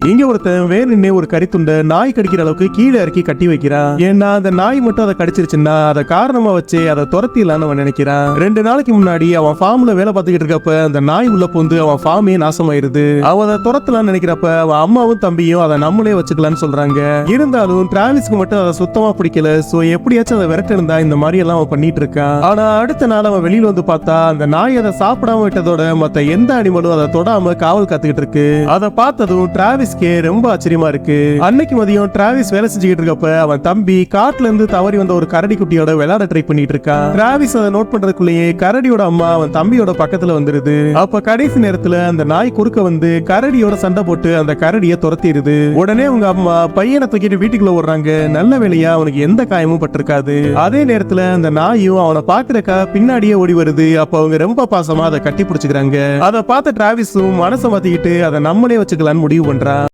இங்க ஒருத்தன் வேணும்னே ஒரு கரித்துண்ட நாய் கடிக்கிற அளவுக்கு கீழே இறக்கி கட்டி வைக்கிறான். ஏன்னா அந்த நாய் மட்டும் அதை கடிச்சிருச்சுன்னா அதை காரணமா வச்சு அதை துரத்திடலான்னு அவன் நினைக்கிறான். 2 நாளைக்கு முன்னாடி அவன் ஃபார்ம்ல வேலை பார்த்துக்கிட்டு இருக்கப்ப அந்த நாய் உள்ள பூந்து அவன் ஃபார்மே நாசமாயிருது. அவன் அதை துரத்தலான்னு நினைக்கிறப்ப அவன் அம்மாவும் தம்பியும் அதை நம்மளே வச்சுக்கலான்னு சொல்றாங்க. இருந்தாலும் டிராவிஸ்க்கு மட்டும் அதை சுத்தமா பிடிக்கல. சோ எப்படியாச்சும் அதை விரட்டிருந்தா இந்த மாதிரி எல்லாம் அவன் பண்ணிட்டு இருக்கான். ஆனா அடுத்த நாள் அவன் வெளியில வந்து பார்த்தா அந்த நாய் அதை சாப்பிடாம விட்டதோட மத்த எந்த அனிமலும் அதை தொடாம காவல் காத்துக்கிட்டு இருக்கு. அதை பார்த்ததும் டிராவிஸ் ரொம்ப ஆச்சரியமா இருக்கு. அன்னைக்கு மதியம் டிராவிஸ் வேலை செஞ்சுக்கிட்டு இருக்கப்ப அவன் தம்பி காட்டுல இருந்து தவறி வந்த ஒரு கரடி குட்டியோட விளையாட ட்ரை பண்ணிட்டு இருக்கான். டிராவிஸ் அதை நோட் பண்றதுக்குள்ளேயே கரடியோட அம்மா அவன் தம்பியோட பக்கத்துல வந்துருது. அப்ப கடைசி நேரத்துல அந்த நாய் குறுக்க வந்து கரடியோட சண்டை போட்டு அந்த கரடியை துரத்திடுது. உடனே உங்க அம்மா பையனை தூக்கிட்டு வீட்டுக்குள்ள ஓடுறாங்க. நல்ல வேளையா அவனுக்கு எந்த காயமும் பட்டிருக்காது. அதே நேரத்துல அந்த நாயும் அவனை பாக்குறக்கா பின்னாடியே ஓடி வருது. அப்ப அவங்க ரொம்ப பாசமா அதை கட்டி பிடிச்சுக்கிறாங்க. அதை பார்த்த டிராவிஸும் மனசை மாத்திக்கிட்டு அதை நம்மளே வச்சுக்கலான்னு முடிவு பண்றான்.